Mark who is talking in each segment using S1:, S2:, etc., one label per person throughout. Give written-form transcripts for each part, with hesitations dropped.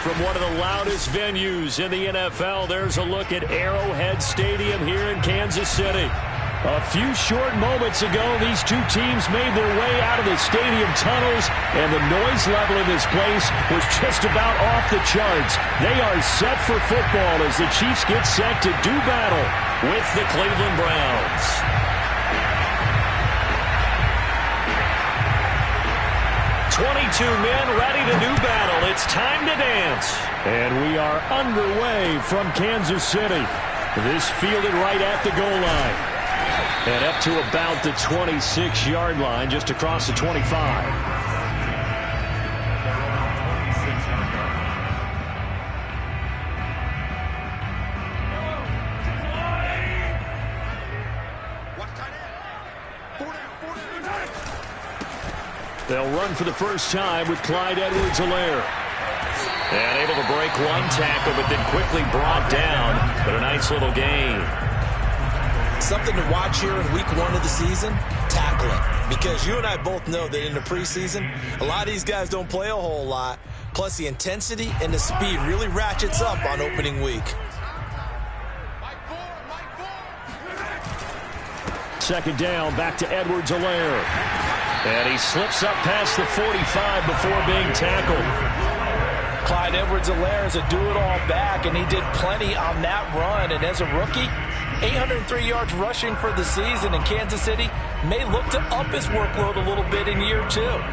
S1: From one of the loudest venues in the NFL, there's a look at Arrowhead Stadium here in Kansas City. A few short moments ago, these two teams made their way out of the stadium tunnels, and the noise level in this place was just about off the charts. They are set for football as the Chiefs get set to do battle with the Cleveland Browns. "22 men ready to do battle. It's time to dance." And we are underway from Kansas City. This fielded right at the goal line. And up to about the 26-yard line, just across the 25. They'll run for the first time with Clyde Edwards-Helaire. And able to break one tackle, but then quickly brought down. But a nice little gain.
S2: Something to watch here in week 1 of the season, tackling. Because you and I both know that in the preseason, a lot of these guys don't play a whole lot. Plus the intensity and the speed really ratchets up on opening week.
S1: Second down, back to Edwards-Helaire. And he slips up past the 45 before being tackled.
S2: Clyde Edwards-Helaire is a do-it-all back, and he did plenty on that run. And as a rookie, 803 yards rushing for the season, and Kansas City may look to up his workload a little bit in year 2.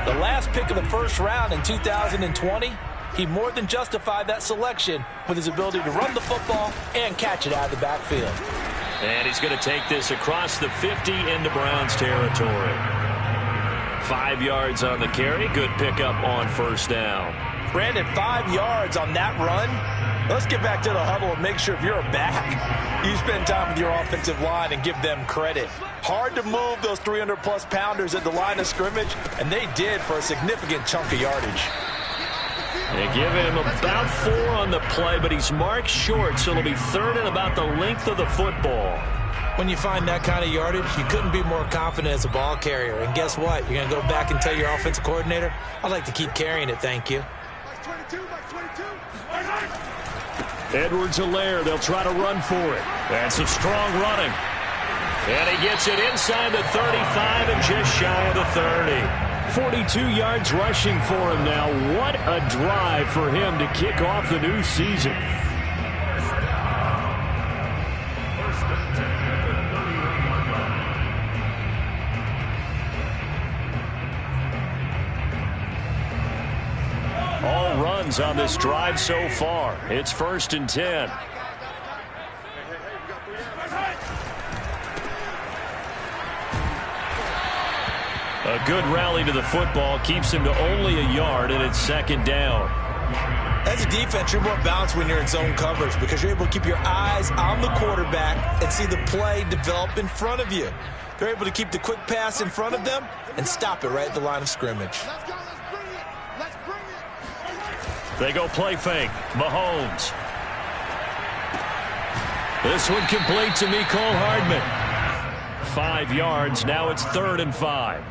S2: The last pick of the first round in 2020, he more than justified that selection with his ability to run the football and catch it out of the backfield.
S1: And he's going to take this across the 50 into Browns territory. 5 yards on the carry. Good pickup on first down.
S2: Brandon, 5 yards on that run. Let's get back to the huddle and make sure if you're a back, you spend time with your offensive line and give them credit. Hard to move those 300-plus pounders at the line of scrimmage, and they did for a significant chunk of yardage.
S1: They give him about 4 on the play, but he's marked short, so it'll be third and about the length of the football.
S2: When you find that kind of yardage, you couldn't be more confident as a ball carrier. And guess what? You're going to go back and tell your offensive coordinator, I'd like to keep carrying it, thank you.
S1: Edwards-Helaire, they'll try to run for it. And some strong running. And he gets it inside the 35 and just shy of the 30. 42 yards rushing for him now. What a drive for him to kick off the new season. All runs on this drive so far. It's 1st and 10. A good rally to the football keeps him to only a yard, and it's 2nd down.
S2: As a defense, you're more balanced when you're in zone coverage because you're able to keep your eyes on the quarterback and see the play develop in front of you. They're able to keep the quick pass in front of them and stop it right at the line of scrimmage.
S1: They go play fake. Mahomes. This one complete to Mecole Hardman. 5 yards. Now it's 3rd and 5.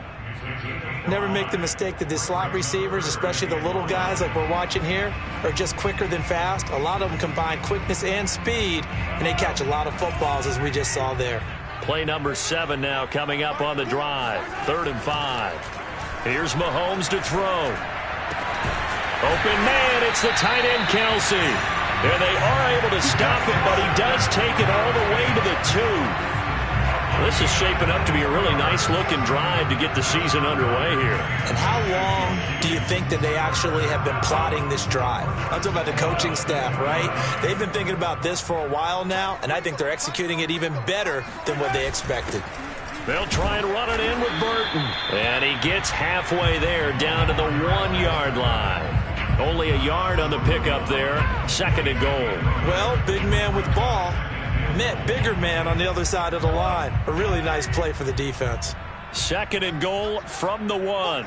S2: Never make the mistake that the slot receivers, especially the little guys like we're watching here, are just quicker than fast. A lot of them combine quickness and speed, and they catch a lot of footballs, as we just saw there.
S1: Play number 7 now coming up on the drive. 3rd and 5. Here's Mahomes to throw. Open man, it's the tight end Kelsey. And they are able to stop him, but he does take it all the way to the 2. This is shaping up to be a really nice-looking drive to get the season underway here.
S2: And how long do you think that they actually have been plotting this drive? I'm talking about the coaching staff, right? They've been thinking about this for a while now, and I think they're executing it even better than what they expected.
S1: They'll try and run it in with Burton. And he gets halfway there, down to the 1-yard line. Only a yard on the pickup there. 2nd and goal.
S2: Well, big man with ball met bigger man on the other side of the line. A really nice play for the defense.
S1: 2nd and goal from the 1.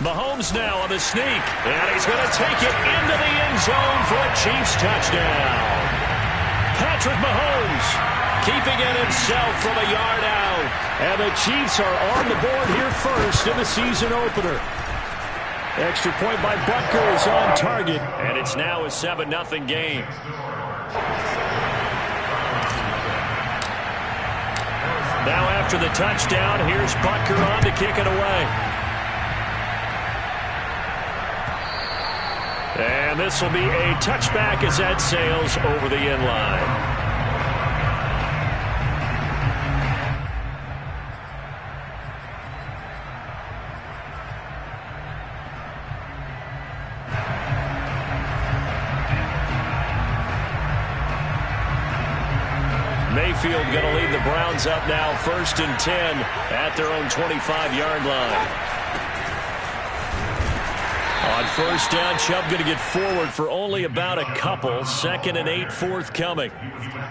S1: Mahomes now on the sneak. And he's going to take it into the end zone for a Chiefs touchdown. Patrick Mahomes keeping it himself from a yard out. And the Chiefs are on the board here first in the season opener. Extra point by Butker is on target, and it's now a 7-0 game. Now after the touchdown, here's Butker on to kick it away. And this will be a touchback as that sails over the end line. Mayfield going to lead the Browns up now, 1st and 10 at their own 25-yard line. On 1st down, Chubb going to get forward for only about a couple. 2nd and 8 forthcoming.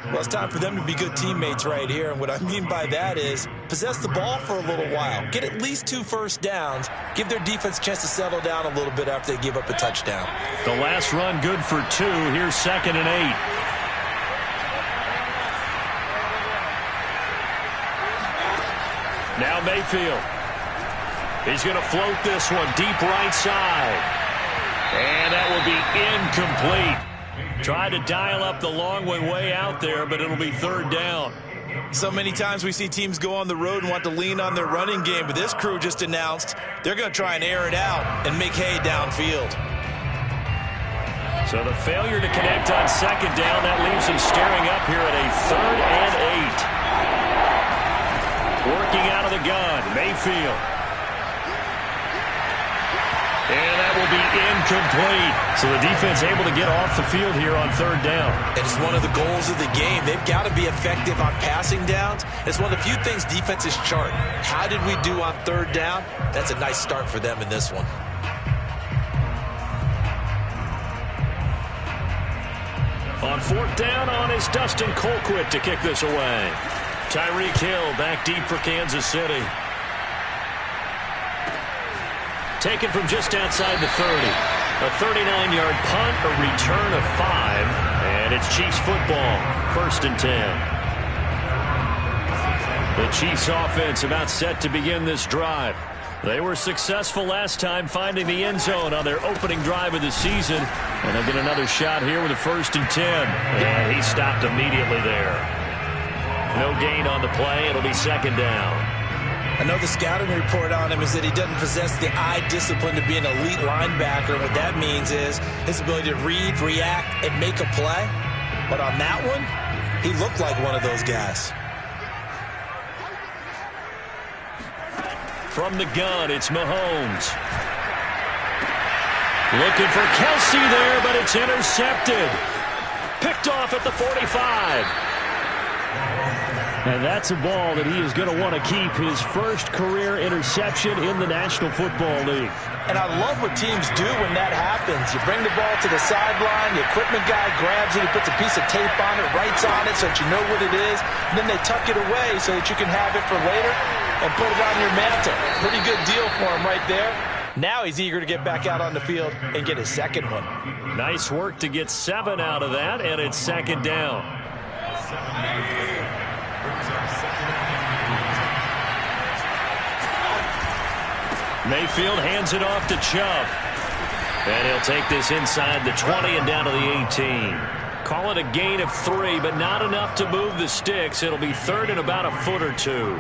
S2: Well, it's time for them to be good teammates right here. And what I mean by that is possess the ball for a little while. Get at least 2 first downs. Give their defense a chance to settle down a little bit after they give up a touchdown.
S1: The last run good for 2. Here's 2nd and 8. Now Mayfield. He's going to float this one deep right side. And that will be incomplete. Tried to dial up the long one way out there, but it'll be 3rd down.
S2: So many times we see teams go on the road and want to lean on their running game, but this crew just announced they're going to try and air it out and make hay downfield.
S1: So the failure to connect on 2nd down, that leaves him staring up here at a 3rd and 8. Working out of the gun, Mayfield. And that will be incomplete. So the defense able to get off the field here on 3rd down.
S2: It is one of the goals of the game. They've got to be effective on passing downs. It's one of the few things defenses chart. How did we do on 3rd down? That's a nice start for them in this one.
S1: On 4th down is Dustin Colquitt to kick this away. Tyreek Hill back deep for Kansas City. Taken from just outside the 30. A 39-yard punt, a return of 5, and it's Chiefs football, 1st and 10. The Chiefs offense about set to begin this drive. They were successful last time finding the end zone on their opening drive of the season, and they'll get another shot here with a 1st and 10. And he stopped immediately there. No gain on the play. It'll be 2nd down.
S2: I know the scouting report on him is that he doesn't possess the eye discipline to be an elite linebacker. What that means is his ability to read, react, and make a play. But on that one, he looked like one of those guys.
S1: From the gun, it's Mahomes. Looking for Kelsey there, but it's intercepted. Picked off at the 45. And that's a ball that he is going to want to keep, his first career interception in the National Football League.
S2: And I love what teams do when that happens. You bring the ball to the sideline, the equipment guy grabs it, he puts a piece of tape on it, writes on it so that you know what it is, and then they tuck it away so that you can have it for later and put it on your mantle. Pretty good deal for him right there. Now he's eager to get back out on the field and get his 2nd one. Nice work to get 7 out of that, and it's 2nd down. Mayfield hands it off to Chubb. And he'll take this inside the 20 and down to the 18. Call it a gain of 3, but not enough to move the sticks. It'll be 3rd and about a foot or 2.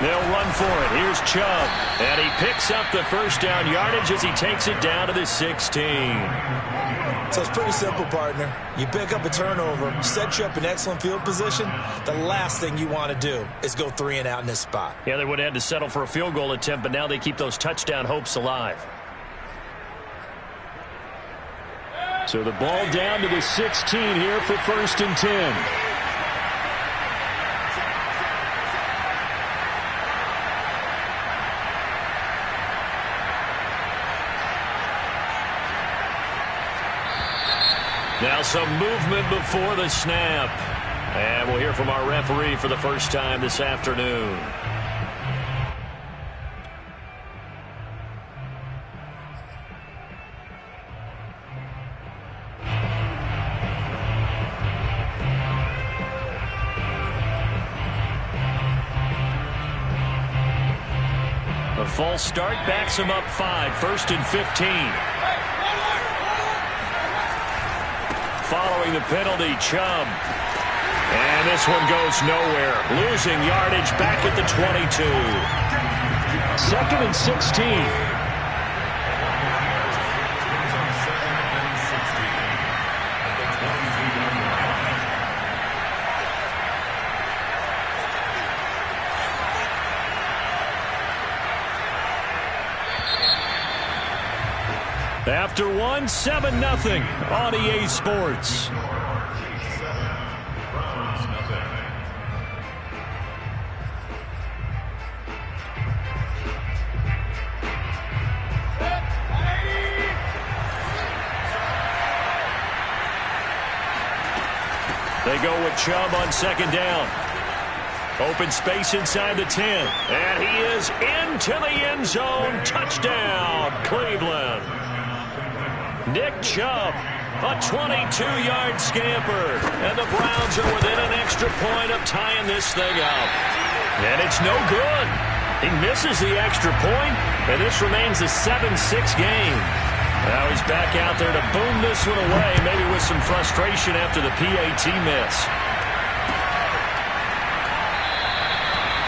S2: They'll run for it. Here's Chubb. And he picks up the 1st down yardage as he takes it down to the 16. So it's pretty simple, partner. You pick up a turnover, set you up in excellent field position. The last thing you want to do is go 3 and out in this spot.
S1: Yeah, they would have had to settle for a field goal attempt, but now they keep those touchdown hopes alive. So the ball down to the 16 here for 1st and 10. Now some movement before the snap. And we'll hear from our referee for the first time this afternoon. A false start backs him up 5, 1st and 15. Following the penalty, Chubb. And this one goes nowhere. Losing yardage back at the 22. 2nd and 16. After 1, 7-0 on EA Sports. They go with Chubb on 2nd down. Open space inside the 10. And he is into the end zone. Touchdown, Cleveland. Nick Chubb, a 22-yard scamper. And the Browns are within an extra point of tying this thing up. And it's no good. He misses the extra point, and this remains a 7-6 game. Now he's back out there to boom this one away, maybe with some frustration after the PAT miss.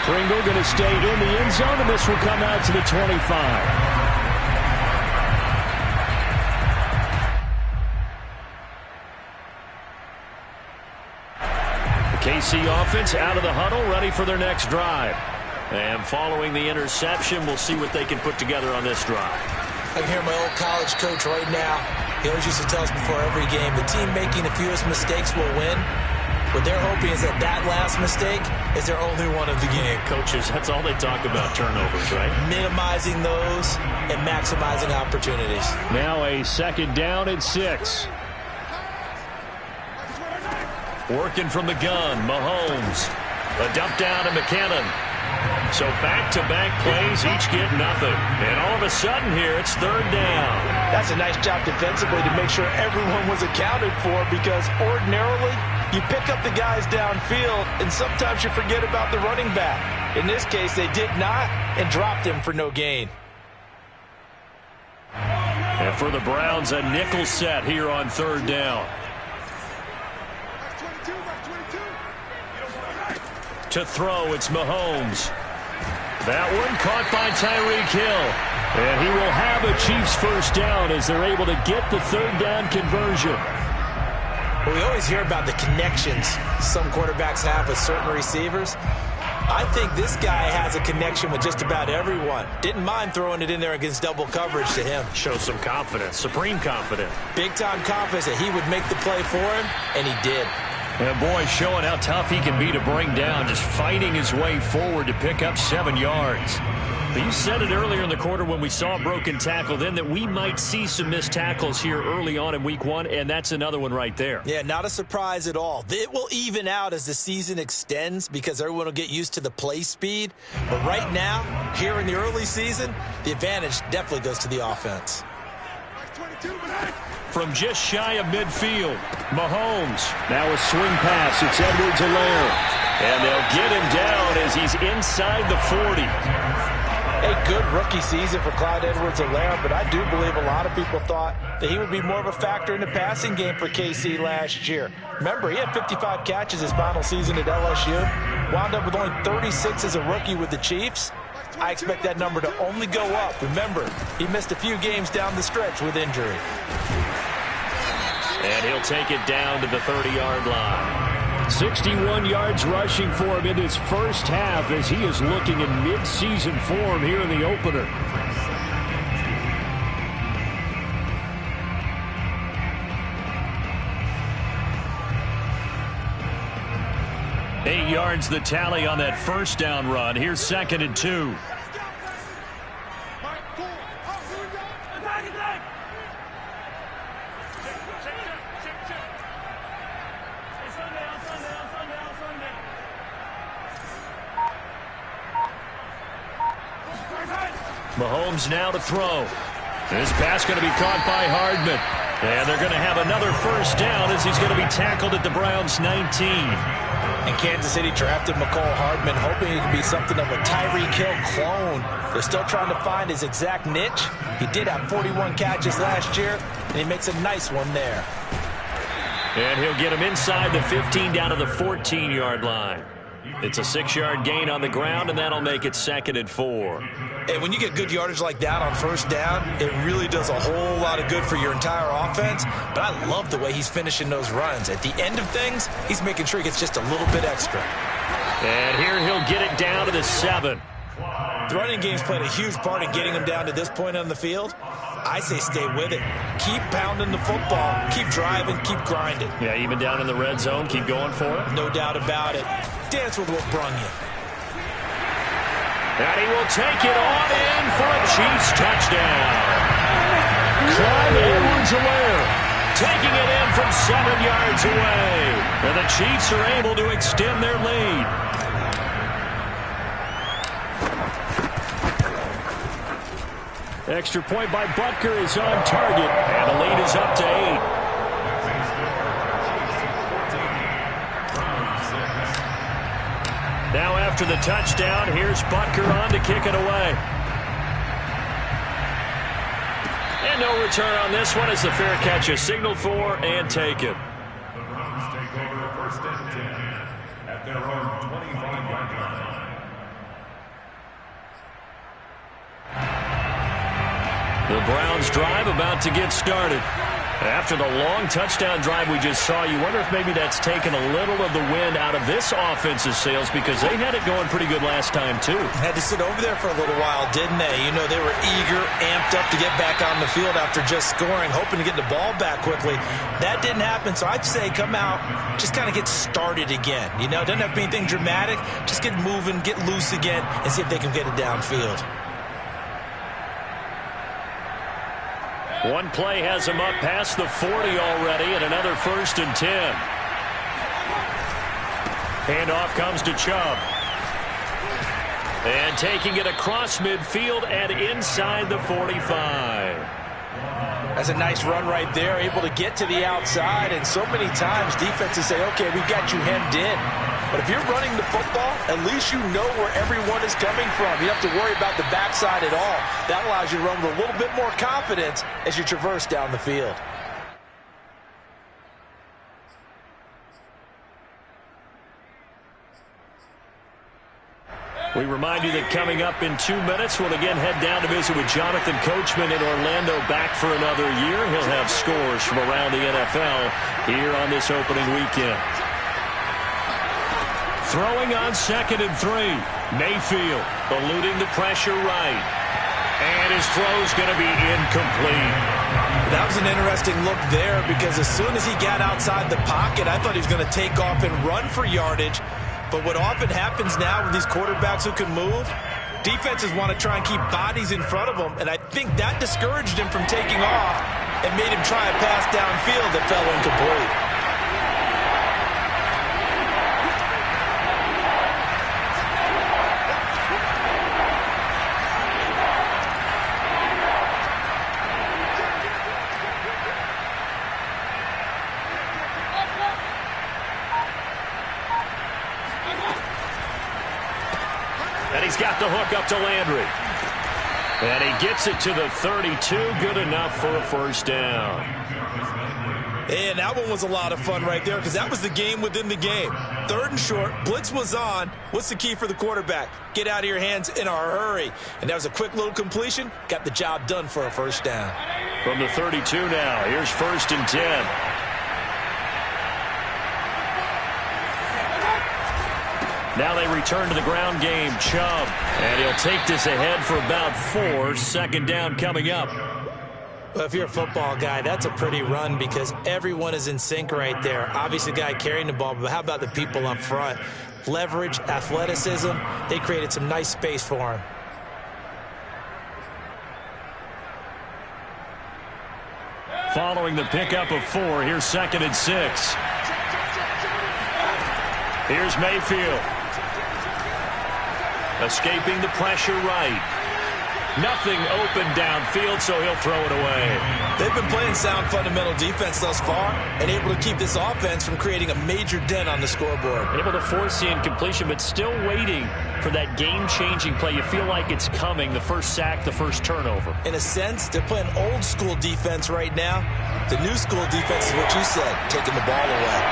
S1: Pringle going to stay in the end zone, and this will come out to the 25. KC offense out of the huddle, ready for their next drive. And following the interception, we'll see what they can put together on this drive.
S2: I can hear my old college coach right now. He always used to tell us before every game, the team making the fewest mistakes will win. What they're hoping is that that last mistake is their only one of the game.
S1: Coaches, that's all they talk about, turnovers, right?
S2: Minimizing those and maximizing opportunities.
S1: Now a 2nd down and 6. Working from the gun, Mahomes. A dump down to McKinnon. So back-to-back plays, each get nothing. And all of a sudden here, it's 3rd down.
S2: That's a nice job defensively to make sure everyone was accounted for, because ordinarily you pick up the guys downfield and sometimes you forget about the running back. In this case, they did not and dropped him for no gain.
S1: And for the Browns, a nickel set here on 3rd down. To throw, it's Mahomes. That one caught by Tyreek Hill. And he will have a Chiefs 1st down as they're able to get the 3rd down conversion.
S2: Well, we always hear about the connections some quarterbacks have with certain receivers. I think this guy has a connection with just about everyone. Didn't mind throwing it in there against double coverage to him.
S1: Shows some confidence, supreme confidence.
S2: Big-time confidence that he would make the play for him, and he did.
S1: And boy, showing how tough he can be to bring down, just fighting his way forward to pick up 7 yards. But you said it earlier in the quarter when we saw a broken tackle then that we might see some missed tackles here early on in week 1, and that's another one right there.
S2: Yeah, not a surprise at all. It will even out as the season extends because everyone will get used to the play speed. But right now, here in the early season, the advantage definitely goes to the offense.
S1: From just shy of midfield, Mahomes. Now a swing pass. It's Edwards-Helaire. And they'll get him down as he's inside the 40.
S2: A good rookie season for Clyde Edwards-Helaire, but I do believe a lot of people thought that he would be more of a factor in the passing game for KC last year. Remember, he had 55 catches his final season at LSU. Wound up with only 36 as a rookie with the Chiefs. I expect that number to only go up. Remember, he missed a few games down the stretch with injury.
S1: And he'll take it down to the 30-yard line. 61 yards rushing for him in his first half as he is looking in mid-season form here in the opener. Eight yards the tally on that 1st down run. Here's 2nd and 2. Mahomes now to throw. This pass going to be caught by Hardman. And they're going to have another 1st down as he's going to be tackled at the Browns' 19.
S2: And Kansas City drafted Mecole Hardman, hoping he could be something of a Tyreek Hill clone. They're still trying to find his exact niche. He did have 41 catches last year, and he makes a nice one there.
S1: And he'll get him inside the 15 down to the 14-yard line. It's a 6-yard gain on the ground, and that'll make it 2nd and 4.
S2: And when you get good yardage like that on first down, it really does a whole lot of good for your entire offense. But I love the way he's finishing those runs. At the end of things, he's making sure he gets just a little bit extra.
S1: And here he'll get it down to the 7.
S2: The running game's played a huge part in getting him down to this point on the field. I say stay with it. Keep pounding the football. Keep driving. Keep grinding.
S1: Yeah, even down in the red zone, keep going for it.
S2: No doubt about it. Dance with what brung you.
S1: And he will take it on in for a Chiefs touchdown. Clyde Edwards-Helaire taking it in from 7 yards away. And the Chiefs are able to extend their lead. Extra point by Butker is on target, and the lead is up to 8. Now after the touchdown, here's Butker on to kick it away. And no return on this one as the fair catch is signaled for and taken.
S3: Take over 1st and 10 at their own 25-yard line.
S1: The Browns drive about to get started. After the long touchdown drive we just saw, you wonder if maybe that's taken a little of the wind out of this offense's sails, because they had it going pretty good last time too.
S2: Had to sit over there for a little while, didn't they? You know, they were eager, amped up to get back on the field after just scoring, hoping to get the ball back quickly. That didn't happen, so I'd say come out, just kind of get started again. You know, it doesn't have to be anything dramatic. Just get moving, get loose again, and see if they can get it downfield.
S1: One play has him up past the 40 already, and another 1st and 10. Handoff comes to Chubb. And taking it across midfield and inside the 45.
S2: That's a nice run right there, able to get to the outside, and so many times defenses say, okay, we've got you hemmed in. But if you're running the football, at least you know where everyone is coming from. You don't have to worry about the backside at all. That allows you to run with a little bit more confidence as you traverse down the field.
S1: We remind you that coming up in 2 minutes, we'll again head down to visit with Jonathan Coachman in Orlando, back for another year. He'll have scores from around the NFL here on this opening weekend. Throwing on 2nd and 3. Mayfield eluding the pressure right. And his throw's going to be incomplete.
S2: That was an interesting look there, because as soon as he got outside the pocket, I thought he was going to take off and run for yardage. But what often happens now with these quarterbacks who can move, defenses want to try and keep bodies in front of them, and I think that discouraged him from taking off and made him try a pass downfield that fell incomplete.
S1: He's got the hook up to Landry. And he gets it to the 32. Good enough for a 1st down.
S2: And that one was a lot of fun right there, because that was the game within the game. 3rd and short, blitz was on. What's the key for the quarterback? Get out of your hands in a hurry. And that was a quick little completion. Got the job done for a 1st down.
S1: From the 32 now, here's 1st and 10. Now they return to the ground game. Chubb. And he'll take this ahead for about 4. 2nd down coming up.
S2: Well, if you're a football guy, that's a pretty run, because everyone is in sync right there. Obviously, the guy carrying the ball, but how about the people up front? Leverage, athleticism. They created some nice space for him.
S1: Following the pickup of 4, here's 2nd and 6. Here's Mayfield. Escaping the pressure right. Nothing open downfield, so he'll throw it away.
S2: They've been playing sound fundamental defense thus far and able to keep this offense from creating a major dent on the scoreboard.
S1: Able to force the incompletion, but still waiting for that game-changing play. You feel like it's coming, the first sack, the first turnover.
S2: In a sense, they're playing old-school defense right now. The new school defense is what you said, taking the ball away.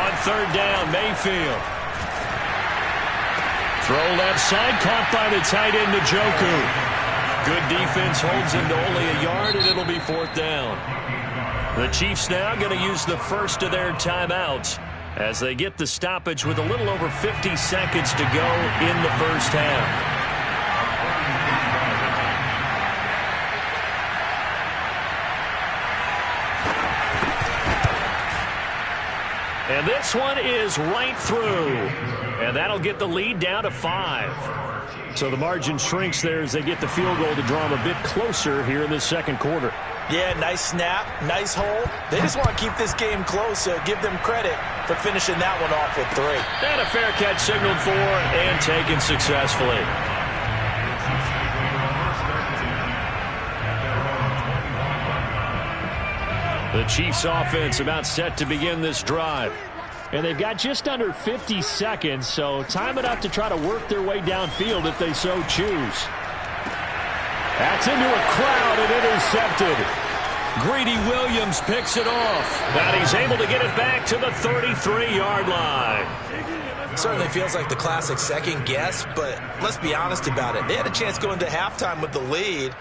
S1: On third down, Mayfield. Throw left side, caught by the tight end, Njoku. Good defense holds him to only a yard, and it'll be fourth down. The Chiefs now going to use the first of their timeouts as they get the stoppage with a little over 50 seconds to go in the first half. And this one is right through. And that'll get the lead down to 5. So the margin shrinks there as they get the field goal to draw them a bit closer here in the second quarter.
S2: Yeah, nice snap, nice hole. They just want to keep this game close, so give them credit for finishing that one off with 3.
S1: And a fair catch signaled for and taken successfully. The Chiefs offense about set to begin this drive. And they've got just under 50 seconds, so time enough to try to work their way downfield if they so choose. That's into a crowd and intercepted. Greedy Williams picks it off. And he's able to get it back to the 33-yard line.
S2: Certainly feels like the classic second guess, but let's be honest about it. They had a chance going into halftime with the lead.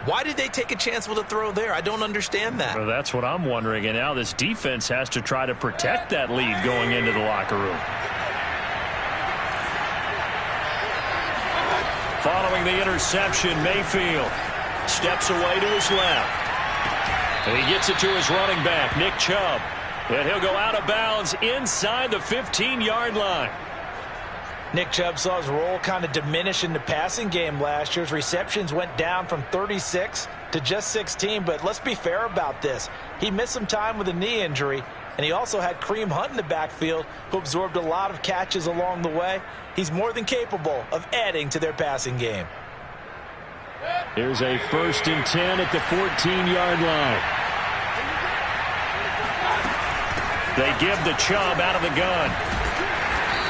S2: Why did they take a chance with a throw there? I don't understand that.
S1: Well, that's what I'm wondering. And now this defense has to try to protect that lead going into the locker room. Following the interception, Mayfield steps away to his left. And he gets it to his running back, Nick Chubb. And he'll go out of bounds inside the 15-yard line.
S2: Nick Chubb saw his role kind of diminish in the passing game last year. His receptions went down from 36 to just 16, but let's be fair about this. He missed some time with a knee injury, and he also had Kareem Hunt in the backfield, who absorbed a lot of catches along the way. He's more than capable of adding to their passing game.
S1: Here's a 1st and 10 at the 14-yard line. They give the Chubb out of the gun.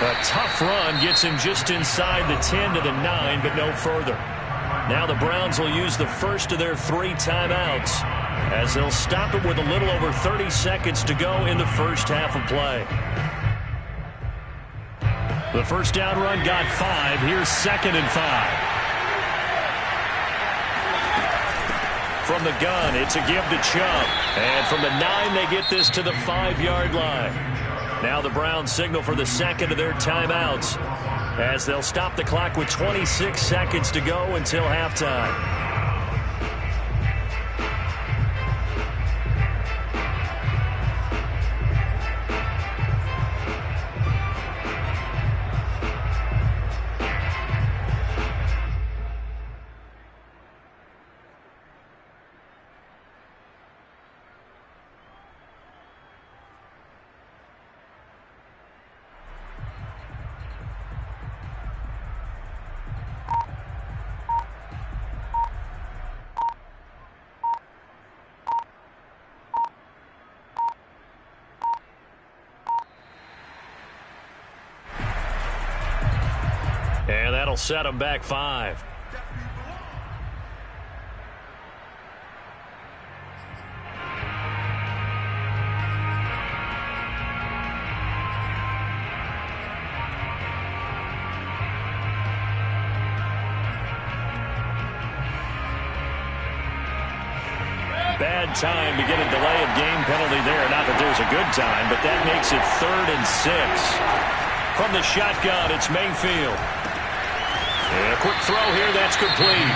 S1: A tough run gets him just inside the 10 to the 9, but no further. Now the Browns will use the first of their 3 timeouts as they'll stop it with a little over 30 seconds to go in the first half of play. The first down run got 5. Here's 2nd and 5. From the gun, it's a give to Chubb. And from the 9, they get this to the 5-yard line. Now the Browns signal for the second of their timeouts as they'll stop the clock with 26 seconds to go until halftime. And that'll set them back 5. Bad time to get a delay of game penalty there. Not that there's a good time, but that makes it 3rd and 6. From the shotgun, it's Mayfield. And a quick throw here, that's complete.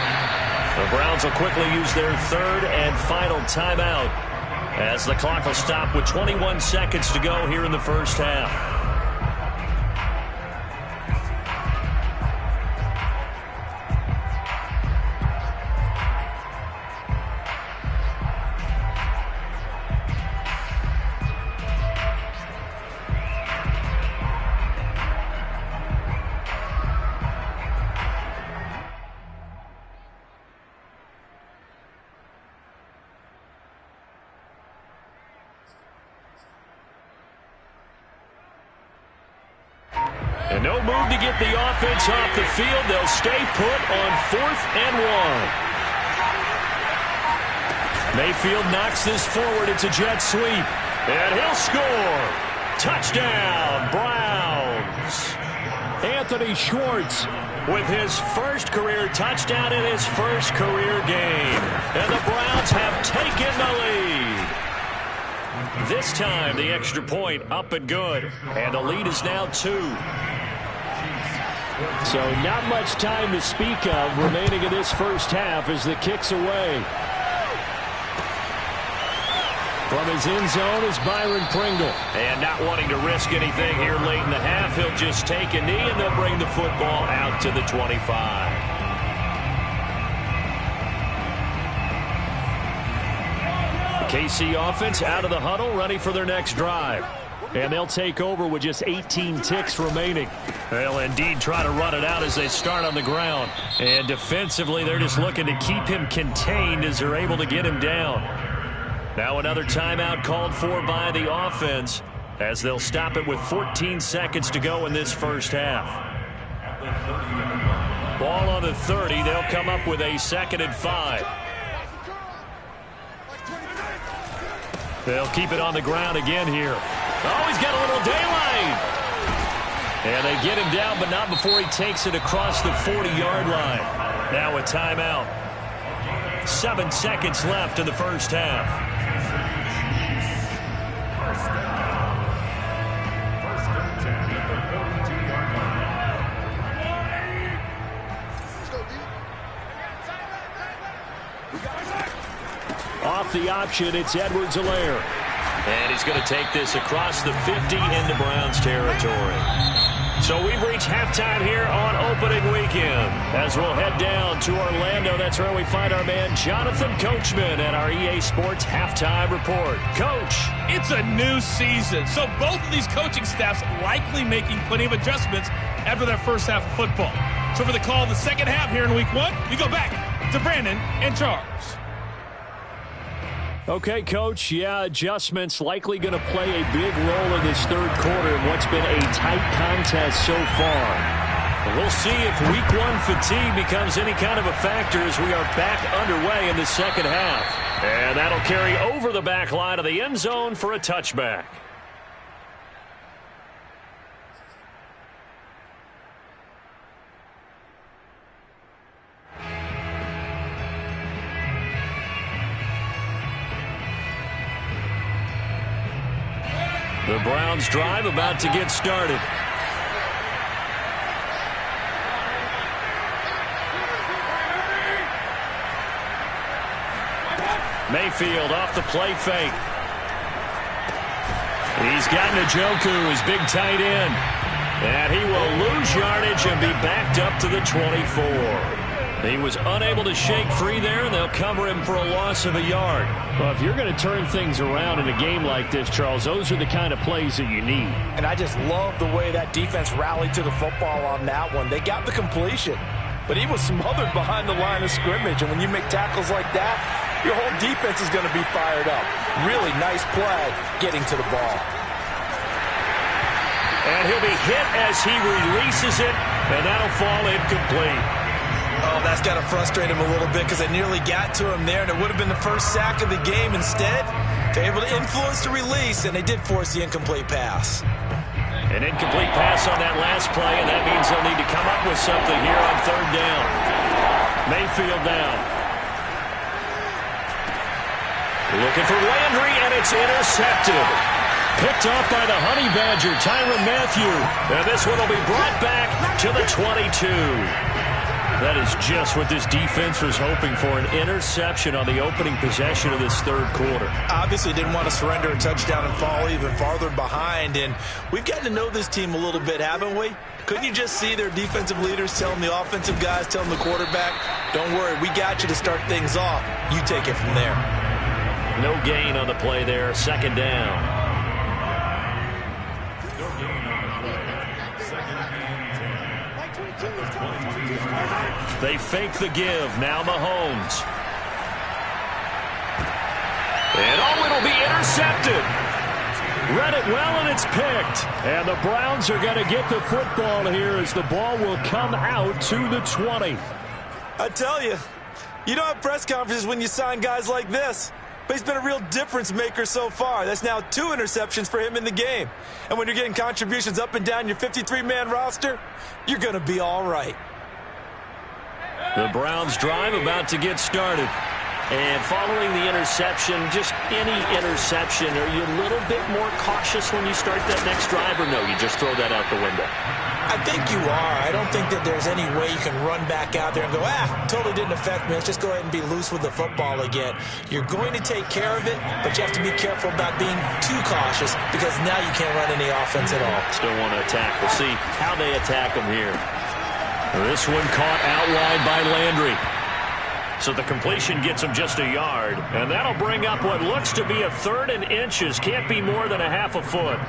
S1: The Browns will quickly use their 3rd and final timeout as the clock will stop with 21 seconds to go here in the first half. And no move to get the offense off the field. They'll stay put on 4th and 1. Mayfield knocks this forward. It's a jet sweep. And he'll score. Touchdown, Browns. Anthony Schwartz with his first career touchdown in his first career game. And the Browns have taken the lead. This time, the extra point up and good. And the lead is now 2. So not much time to speak of remaining in this first half as the kick's away. From his end zone is Byron Pringle. And not wanting to risk anything here late in the half, he'll just take a knee and they'll bring the football out to the 25. The KC offense out of the huddle, ready for their next drive. And they'll take over with just 18 ticks remaining. They'll indeed try to run it out as they start on the ground. And defensively, they're just looking to keep him contained as they're able to get him down. Now another timeout called for by the offense as they'll stop it with 14 seconds to go in this first half. Ball on the 30. They'll come up with a 2nd and 5. They'll keep it on the ground again here. Oh, he's got a little daylight. And they get him down, but not before he takes it across the 40-yard line. Now a timeout. 7 seconds left in the first half.
S3: First and 10 at the 42-yard line.
S1: Off the option, it's Edwards-Helaire. And he's going to take this across the 50 into Browns territory. So we've reached halftime here on opening weekend. As we'll head down to Orlando, that's where we find our man Jonathan Coachman at our EA Sports Halftime Report. Coach.
S4: It's a new season, so both of these coaching staffs likely making plenty of adjustments after their first half of football. So for the call of the second half here in Week 1, we go back to Brandon and Charles.
S1: Okay, Coach, adjustments likely going to play a big role in this third quarter in what's been a tight contest so far. And we'll see if Week 1 fatigue becomes any kind of a factor as we are back underway in the second half. And that'll carry over the back line of the end zone for a touchback. The Browns drive about to get started. Mayfield off the play fake. He's got Njoku, his big tight end. And he will lose yardage and be backed up to the 24. He was unable to shake free there, and they'll cover him for a loss of a yard. Well, if you're going to turn things around in a game like this, Charles, those are the kind of plays that you need.
S2: And I just love the way that defense rallied to the football on that one. They got the completion, but he was smothered behind the line of scrimmage. And when you make tackles like that, your whole defense is going to be fired up. Really nice play getting to the ball.
S1: And he'll be hit as he releases it, and that'll fall incomplete.
S2: Oh, that's got to frustrate him a little bit because they nearly got to him there, and it would have been the first sack of the game. Instead, they're able to influence the release, and they did force the incomplete pass.
S1: An incomplete pass on that last play, and that means they'll need to come up with something here on third down. Mayfield down. Looking for Landry, and it's intercepted. Picked off by the Honey Badger, Tyrann Mathieu. And this one will be brought back to the 22. That is just what this defense was hoping for, an interception on the opening possession of this third quarter.
S2: Obviously didn't want to surrender a touchdown and fall even farther behind, and we've gotten to know this team a little bit, haven't we? Couldn't you just see their defensive leaders telling the offensive guys, telling the quarterback, don't worry, we got you to start things off. You take it from there.
S1: No gain on the play there, second down. They fake the give. Now Mahomes. And it'll be intercepted. Read it well, and it's picked. And the Browns are going to get the football here as the ball will come out to the 20.
S5: I tell you, you don't have press conferences when you sign guys like this. But he's been a real difference maker so far. That's now 2 interceptions for him in the game. And when you're getting contributions up and down your 53-man roster, you're going to be all right.
S1: The Browns drive about to get started. And following the interception, just any interception, are you a little bit more cautious when you start that next drive, or no, you just throw that out the window?
S2: I think you are. I don't think that there's any way you can run back out there and go, totally didn't affect me. Let's just go ahead and be loose with the football again. You're going to take care of it, but you have to be careful about being too cautious because now you can't run any offense at all.
S1: Still want to attack. We'll see how they attack them here. This one caught out wide by Landry. So the completion gets him just a yard, and that'll bring up what looks to be a 3rd and inches. Can't be more than a half a foot.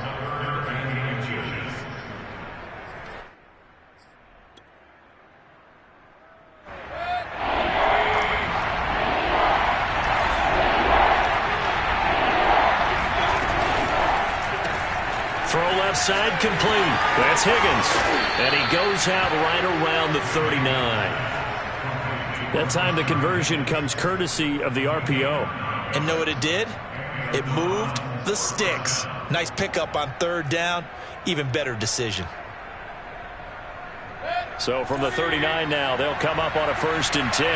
S1: Throw left side complete. That's Higgins. And he goes out right around the 39. That time the conversion comes courtesy of the RPO.
S2: And know what it did? It moved the sticks. Nice pickup on 3rd down. Even better decision.
S1: So from the 39 now, they'll come up on a 1st and 10.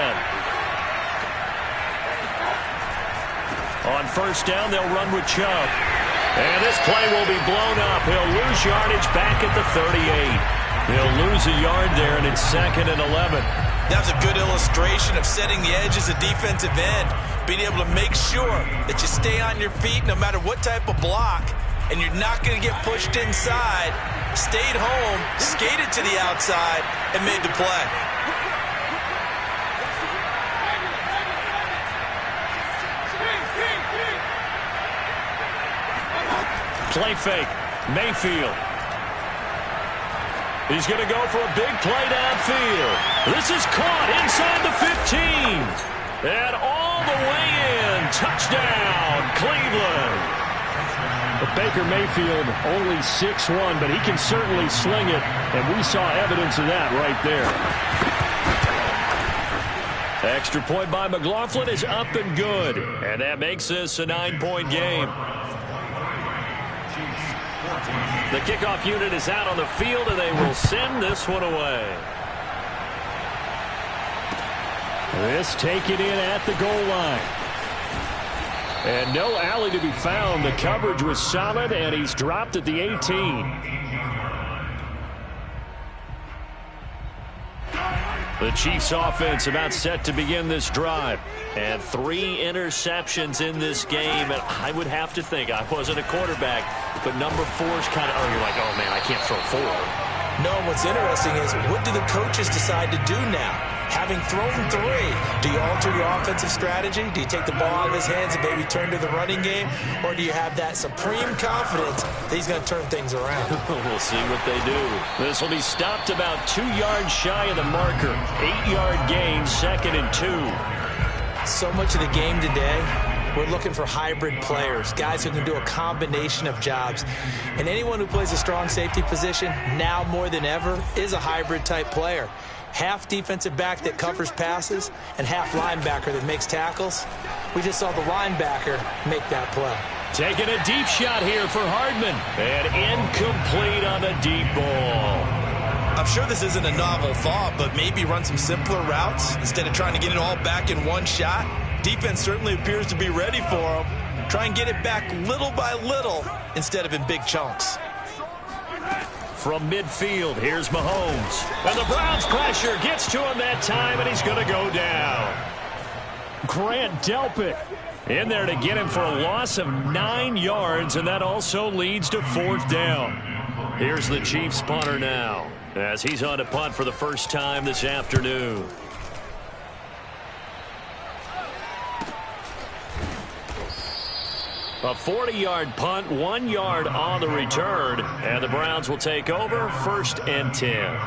S1: On 1st down, they'll run with Chubb. And this play will be blown up. He'll lose yardage back at the 38. He'll lose a yard there, and it's 2nd and 11.
S2: That was a good illustration of setting the edge as a defensive end, being able to make sure that you stay on your feet no matter what type of block, and you're not going to get pushed inside. Stayed home, skated to the outside, and made the play.
S1: Play fake. Mayfield. He's going to go for a big play downfield. This is caught inside the 15. And all the way in. Touchdown, Cleveland. But Baker Mayfield only 6'1", but he can certainly sling it. And we saw evidence of that right there. Extra point by McLaughlin is up and good. And that makes this a 9-point game. The kickoff unit is out on the field, and they will send this one away. This taken in at the goal line. And no alley to be found. The coverage was solid, and he's dropped at the 18. The Chiefs offense about set to begin this drive. And 3 interceptions in this game. And I would have to think, I wasn't a quarterback, but number 4 is kind of, you're like, oh, man, I can't throw 4.
S2: No, what's interesting is what do the coaches decide to do now? Having thrown 3, do you alter your offensive strategy? Do you take the ball out of his hands and maybe turn to the running game? Or do you have that supreme confidence that he's going to turn things around?
S1: We'll see what they do. This will be stopped about 2 yards shy of the marker. 8-yard gain, 2nd and 2.
S2: So much of the game today, we're looking for hybrid players, guys who can do a combination of jobs. And anyone who plays a strong safety position, now more than ever, is a hybrid type player. Half defensive back that covers passes and half linebacker that makes tackles. We just saw the linebacker make that play.
S1: Taking a deep shot here for Hardman. And incomplete on the deep ball.
S2: I'm sure this isn't a novel thought, but maybe run some simpler routes instead of trying to get it all back in one shot. Defense certainly appears to be ready for him. Try and get it back little by little instead of in big chunks.
S1: From midfield, here's Mahomes. And the Browns pressure gets to him that time, and he's going to go down. Grant Delpit in there to get him for a loss of 9 yards, and that also leads to 4th down. Here's the Chiefs punter now, as he's on to punt for the first time this afternoon. A 40-yard punt, 1 yard on the return, and the Browns will take over 1st and 10.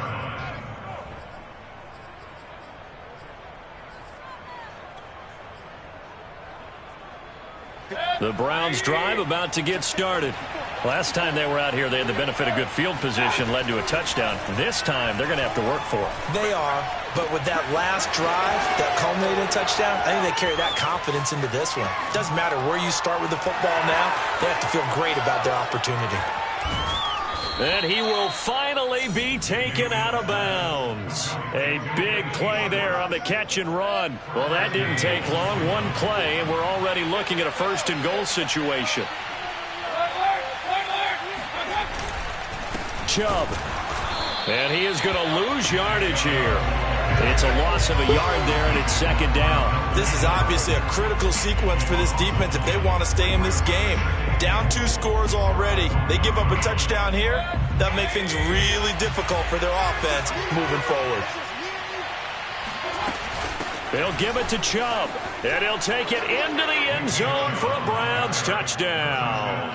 S1: The Browns drive about to get started. Last time they were out here, they had the benefit of good field position, led to a touchdown. This time, they're going to have to work for it.
S2: They are, but with that last drive that culminated in a touchdown, I think they carry that confidence into this one. Doesn't matter where you start with the football now, they have to feel great about their opportunity.
S1: And he will finally be taken out of bounds. A big play there on the catch and run. Well, that didn't take long. One play, and we're already looking at a first-and-goal situation. Chubb. And he is going to lose yardage here. It's a loss of a yard there, and it's second down.
S5: This is obviously a critical sequence for this defense if they want to stay in this game. Down 2 scores already. They give up a touchdown here. That makes things really difficult for their offense moving forward.
S1: They'll give it to Chubb, and he'll take it into the end zone for a Browns touchdown.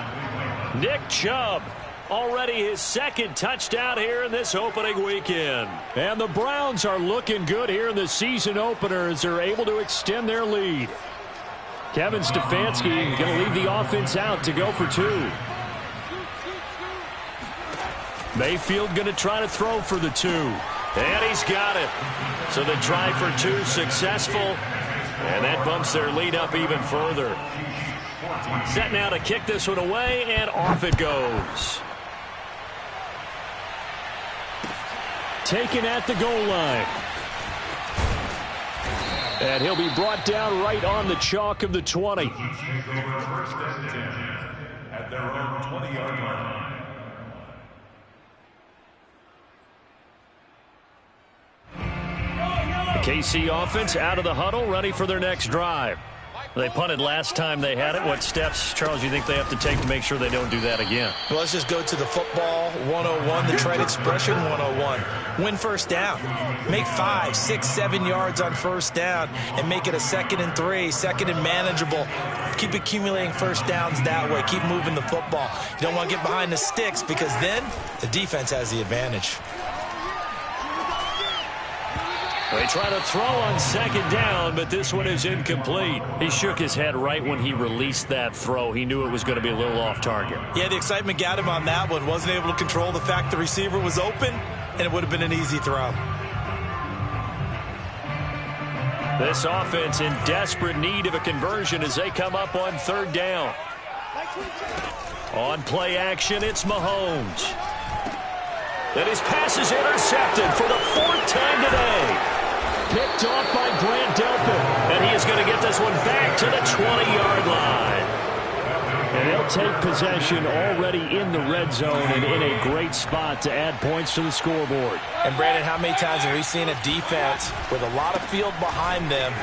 S1: Nick Chubb. Already his second touchdown here in this opening weekend. And the Browns are looking good here in the season opener as they're able to extend their lead. Kevin Stefanski going to leave the offense out to go for 2. Mayfield going to try to throw for the 2. And he's got it. So the try for 2 successful. And that bumps their lead up even further. Set now to kick this one away, and off it goes. Taken at the goal line. And he'll be brought down right on the chalk of the 20.
S3: At their own 20-yard line.
S1: The KC offense out of the huddle, ready for their next drive. They punted last time they had it. What steps, Charles, you think they have to take to make sure they don't do that again?
S2: Well, let's just go to the football 101, the trade expression 101. Win first down. Make 5, 6, 7 yards on first down and make it a 2nd and 3, 2nd and manageable. Keep accumulating first downs that way. Keep moving the football. You don't want to get behind the sticks because then the defense has the advantage.
S1: They try to throw on second down, but this one is incomplete. He shook his head right when he released that throw. He knew it was going to be a little off target.
S5: Yeah, the excitement got him on that one. Wasn't able to control the fact the receiver was open, and it would have been an easy throw.
S1: This offense in desperate need of a conversion as they come up on third down. On play action, it's Mahomes. And his pass is intercepted for the 4th time today. Picked off by Grant Delpit. And he is going to get this one back to the 20-yard line. And they'll take possession already in the red zone and in a great spot to add points to the scoreboard.
S2: And, Brandon, how many times have we seen a defense with a lot of field behind them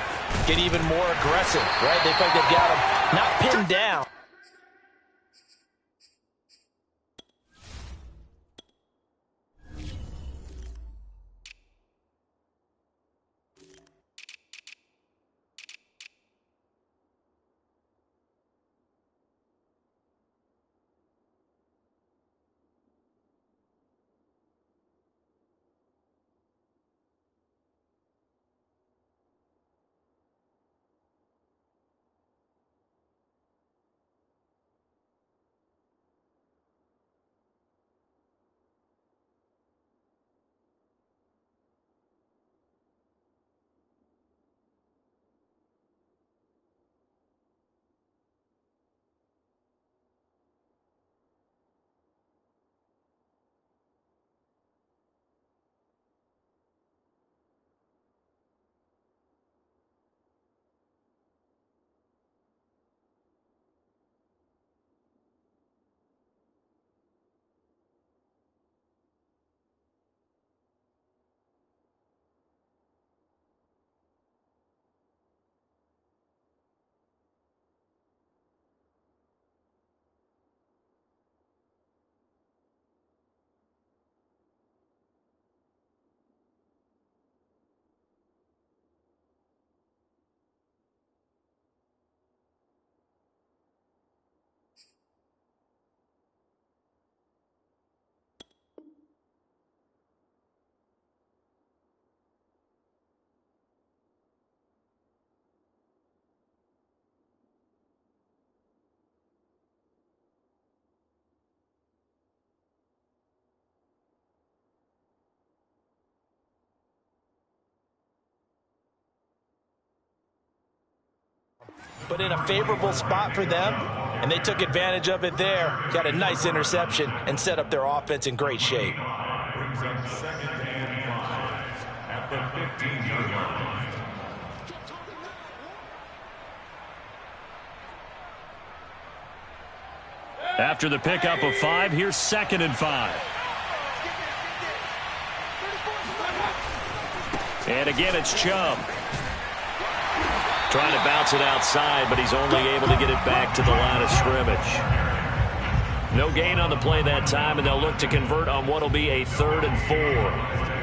S2: get even more aggressive, right? They feel like they've got them not pinned down. but in a favorable spot for them, and they took advantage of it there. Got a nice interception and set up their offense in great shape.
S3: Brings up second and 5 at the 15-yard line.
S1: After the pickup of 5, here's 2nd and 5. And again, it's Chubb. Trying to bounce it outside, but he's only able to get it back to the line of scrimmage. No gain on the play that time, and they'll look to convert on what will be a 3rd and 4.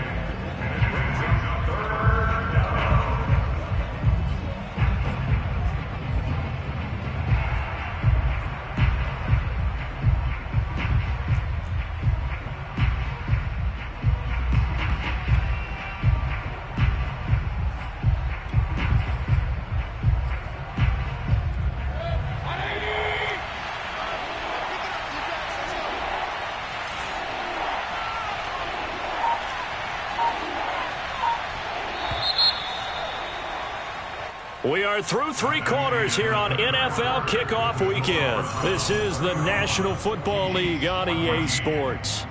S1: We are through 3 quarters here on NFL Kickoff Weekend. This is the National Football League on EA Sports.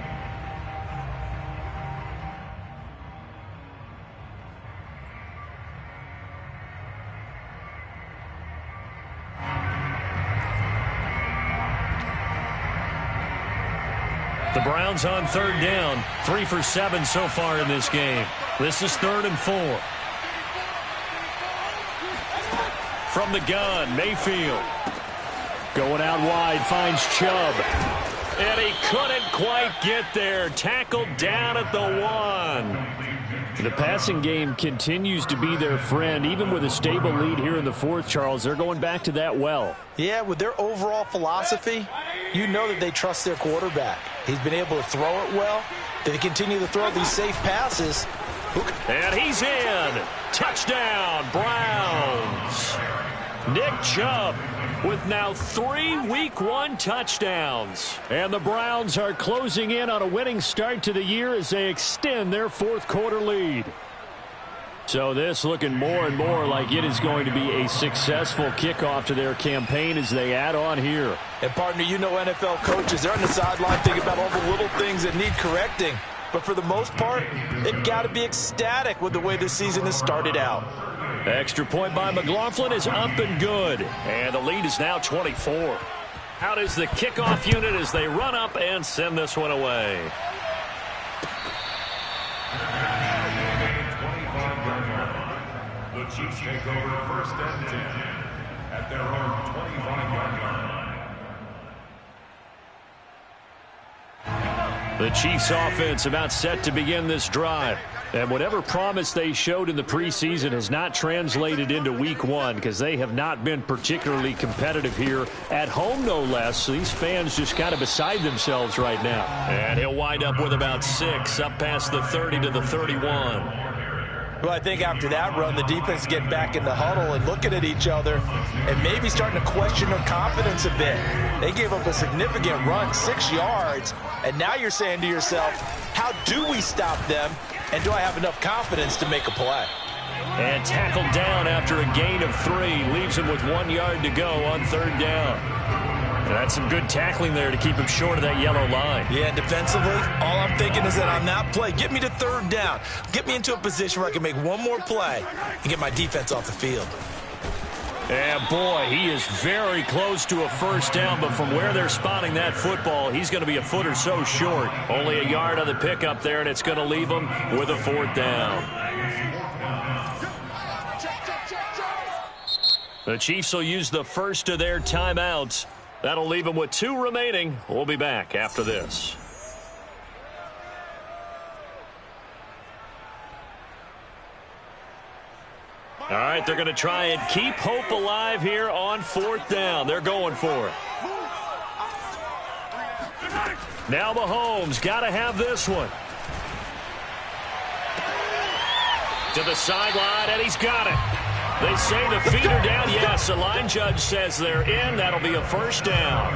S1: The Browns on 3rd down, 3 for 7 so far in this game. This is 3rd and 4. From the gun, Mayfield. Going out wide, finds Chubb. And he couldn't quite get there. Tackled down at the 1. The passing game continues to be their friend. Even with a stable lead here in the 4th, Charles, they're going back to that well.
S2: Yeah, with their overall philosophy, you know that they trust their quarterback. He's been able to throw it well. They continue to throw these safe passes.
S1: And he's in. Touchdown, Browns. Nick Chubb with now 3 Week 1 touchdowns. And the Browns are closing in on a winning start to the year as they extend their 4th quarter lead. So this looking more and more like it is going to be a successful kickoff to their campaign as they add on here.
S2: And partner, you know NFL coaches, they're on the sideline thinking about all the little things that need correcting. But for the most part, they've got to be ecstatic with the way this season has started out.
S1: Extra point by McLaughlin is up and good. And the lead is now 24. Out is the kickoff unit as they run up and send this one away.
S3: The Chiefs take over 1st and 10 at their own 25-yard line.
S1: The Chiefs offense about set to begin this drive. And whatever promise they showed in the preseason has not translated into Week 1 because they have not been particularly competitive here at home, no less. So these fans just kind of beside themselves right now. And he'll wind up with about 6 up past the 30 to the 31.
S2: Well, I think after that run, the defense get back in the huddle and looking at each other and maybe starting to question their confidence a bit. They gave up a significant run, 6 yards, and now you're saying to yourself, how do we stop them, and do I have enough confidence to make a play?
S1: And tackled down after a gain of 3. Leaves him with 1 yard to go on 3rd down. And that's some good tackling there to keep him short of that yellow line.
S2: Yeah, defensively, all I'm thinking is that on that play, get me to 3rd down. Get me into a position where I can make one more play and get my defense off the field.
S1: And boy, he is very close to a 1st down, but from where they're spotting that football, he's going to be a foot or so short. Only a yard on the pickup there, and it's going to leave him with a 4th down. The Chiefs will use the first of their timeouts. That'll leave them with 2 remaining. We'll be back after this. All right, they're going to try and keep hope alive here on 4th down. They're going for it. Now Mahomes got to have this one. To the sideline, and he's got it. They say the feet are down. Yes, the line judge says they're in. That'll be a 1st down.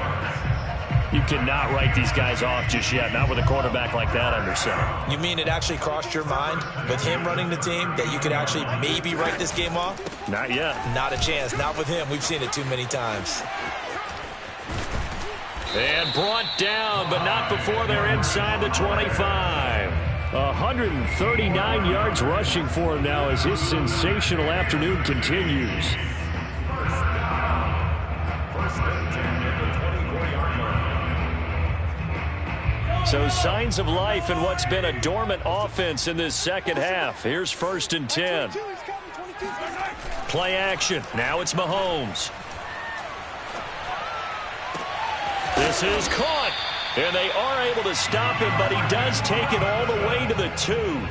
S1: You cannot write these guys off just yet, not with a quarterback like that under center.
S2: You mean it actually crossed your mind with him running the team that you could actually maybe write this game off?
S1: Not yet.
S2: Not a chance. Not with him. We've seen it too many times.
S1: And brought down, but not before they're inside the 25. 139 yards rushing for him now as his sensational afternoon continues. So signs of life in what's been a dormant offense in this second half. Here's 1st and 10. Play action. Now it's Mahomes. This is caught. And they are able to stop him, but he does take it all the way to the 2.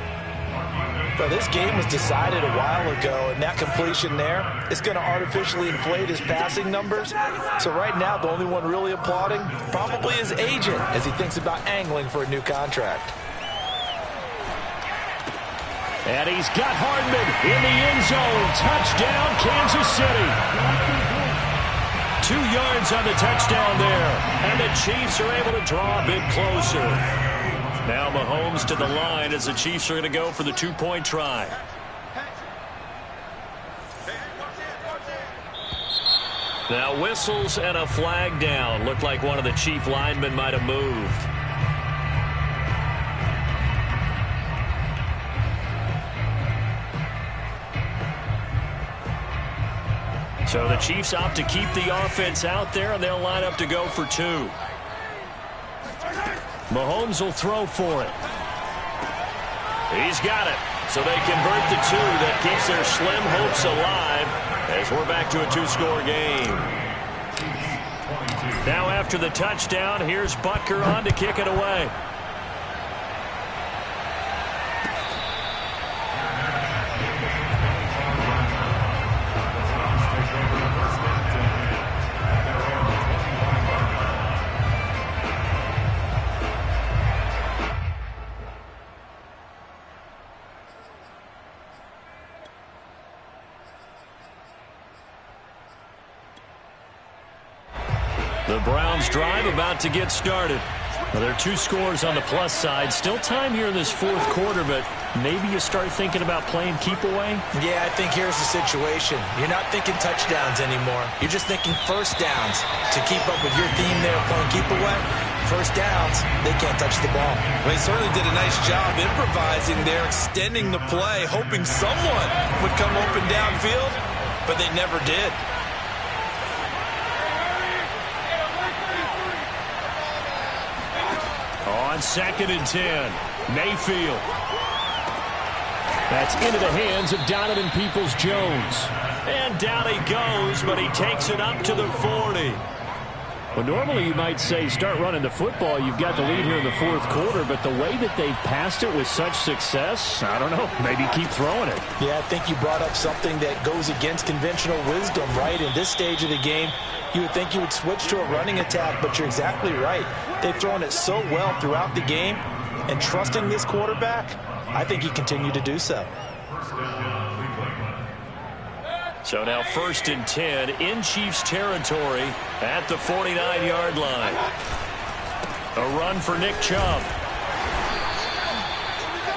S2: But this game was decided a while ago, and that completion there is going to artificially inflate his passing numbers. So right now, the only one really applauding probably his agent as he thinks about angling for a new contract.
S1: And he's got Hardman in the end zone. Touchdown, Kansas City. 2 yards on the touchdown there. And the Chiefs are able to draw a bit closer. Now Mahomes to the line as the Chiefs are going to go for the 2-point try. Now whistles and a flag down. Looked like one of the Chief linemen might have moved. So the Chiefs opt to keep the offense out there, and they'll line up to go for 2. Mahomes will throw for it. He's got it. So they convert the 2. That keeps their slim hopes alive as we're back to a 2-score game. Now after the touchdown, here's Butker on to kick it away. The Browns drive about to get started. Well, there are 2 scores on the plus side. Still time here in this 4th quarter, but maybe you start thinking about playing keep away?
S2: Yeah, I think here's the situation. You're not thinking touchdowns anymore. You're just thinking first downs. To keep up with your theme there, playing keep away, first downs, they can't touch the ball.
S5: Well, they certainly did a nice job improvising there, extending the play, hoping someone would come open downfield, but they never did.
S1: On 2nd and 10, Mayfield. That's into the hands of Donovan Peoples-Jones. And down he goes, but he takes it up to the 40. Well, normally you might say start running the football. You've got the lead here in the 4th quarter, but the way that they've passed it with such success, I don't know, maybe keep throwing it.
S2: Yeah, I think you brought up something that goes against conventional wisdom, right? In this stage of the game, you would think you would switch to a running attack, but you're exactly right. They've thrown it so well throughout the game, and trusting this quarterback, I think you continue to do so.
S1: So now 1st and 10 in Chiefs territory at the 49-yard line. A run for Nick Chubb.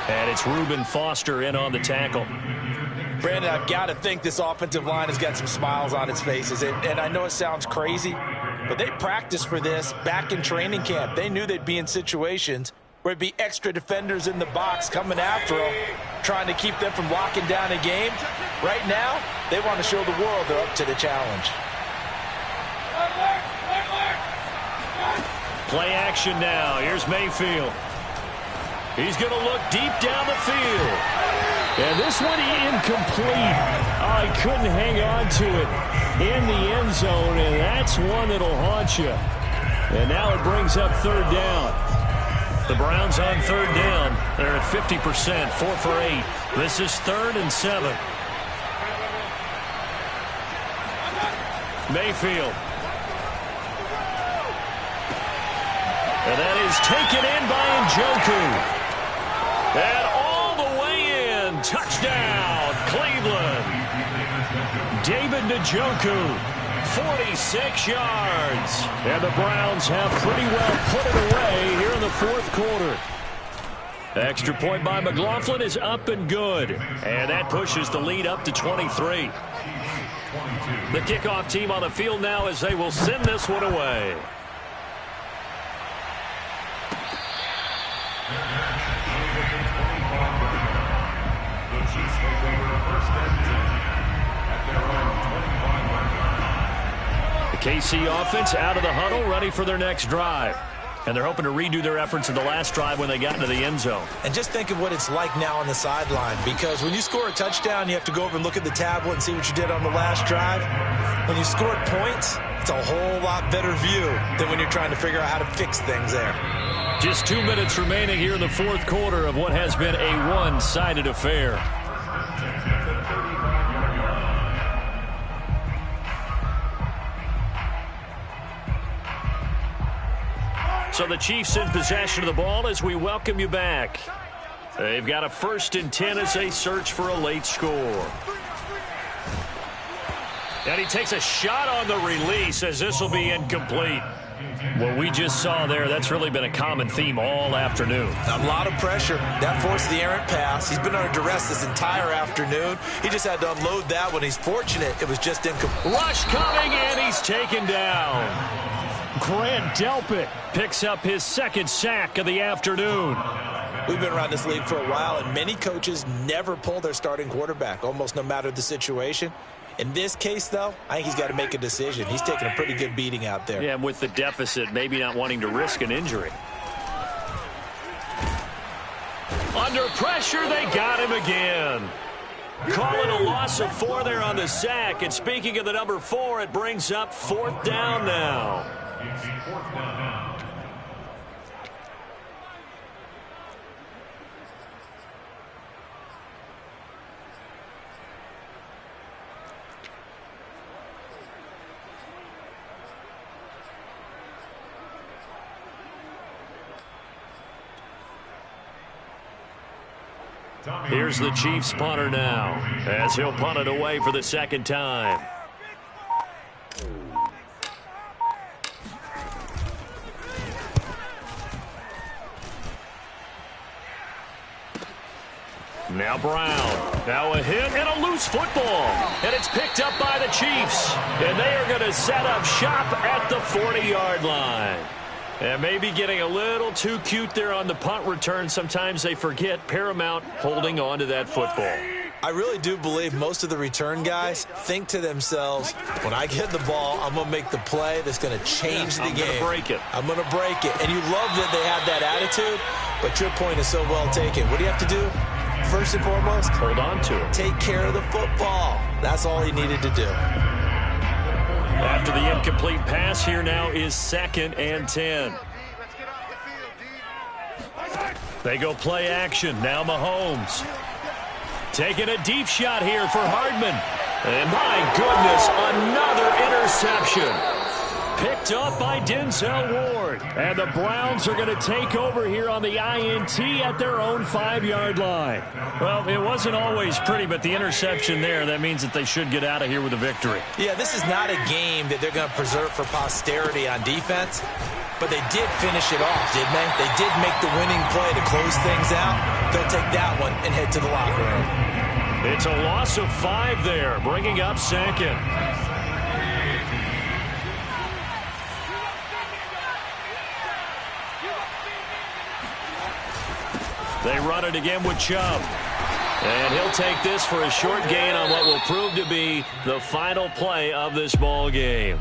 S1: And it's Reuben Foster in on the tackle.
S2: Brandon, I've got to think this offensive line has got some smiles on its faces. And I know it sounds crazy, but they practiced for this back in training camp. They knew they'd be in situations where it'd be extra defenders in the box coming after them, trying to keep them from locking down a game. Right now, they want to show the world they're up to the challenge.
S1: Play action now. Here's Mayfield. He's going to look deep down the field. And this one incomplete. Oh, he couldn't hang on to it in the end zone, and that's one that'll haunt you. And now it brings up 3rd down. The Browns on 3rd down. They're at 50%, 4 for 8. This is 3rd and 7. Mayfield. And that is taken in by Njoku. And all the way in. Touchdown, Cleveland. David Njoku 46 yards. And the Browns have pretty well put it away here in the fourth quarter. Extra point by McLaughlin is up and good. And that pushes the lead up to 23. The kickoff team on the field now as they will send this one away.
S3: The Chiefs take over first and 10 at their own 25-yard line.
S1: The KC offense out of the huddle, ready for their next drive. And they're hoping to redo their efforts in the last drive when they got into the end zone.
S2: And just think of what it's like now on the sideline, because when you score a touchdown, you have to go over and look at the tablet and see what you did on the last drive. When you scored points, it's a whole lot better view than when you're trying to figure out how to fix things there.
S1: Just 2 minutes remaining here in the fourth quarter of what has been a one-sided affair. So the Chiefs in possession of the ball as we welcome you back. They've got a 1st and 10 as they search for a late score. And he takes a shot on the release as this will be incomplete. What we just saw there, that's really been a common theme all afternoon.
S2: A lot of pressure. That forced the errant pass. He's been under duress this entire afternoon. He just had to unload that one. He's fortunate it was just incomplete.
S1: Rush coming, and he's taken down. Grant Delpit picks up his 2nd sack of the afternoon.
S2: We've been around this league for a while, and many coaches never pull their starting quarterback, almost no matter the situation. In this case, though, I think he's got to make a decision. He's taking a pretty good beating out there.
S1: Yeah, and with the deficit, maybe not wanting to risk an injury. Under pressure, they got him again. Call it a loss of 4 there on the sack. And speaking of the number 4, it brings up 4th down now.
S3: It's 4th down.
S1: Here's the Chiefs punter now as he'll punt it away for the 2nd time. Now Brown. Now a hit and a loose football. And it's picked up by the Chiefs. And they are going to set up shop at the 40-yard line. And maybe getting a little too cute there on the punt return. Sometimes they forget paramount holding on to that football.
S2: I really do believe most of the return guys think to themselves, when I get the ball, I'm going to make the play that's going to change the game.
S1: I'm going to break it.
S2: I'm going to break it. And you love that they have that attitude, but your point is so well taken. What do you have to do? First and foremost,
S1: hold on to it.
S2: Take care of the football. That's all he needed to do.
S1: After the incomplete pass, here now is 2nd and 10. They go play action. Now Mahomes. Taking a deep shot here for Hardman. And my goodness, another interception. Picked up by Denzel Ward. And the Browns are going to take over here on the INT at their own 5-yard line. Well, it wasn't always pretty, but the interception there, that means that they should get out of here with a victory.
S2: Yeah, this is not a game that they're going to preserve for posterity on defense, but they did finish it off, didn't they? They did make the winning play to close things out. They'll take that one and head to the locker room.
S1: It's a loss of 5 there, bringing up 2nd. They run it again with Chubb. And he'll take this for a short gain on what will prove to be the final play of this ball game.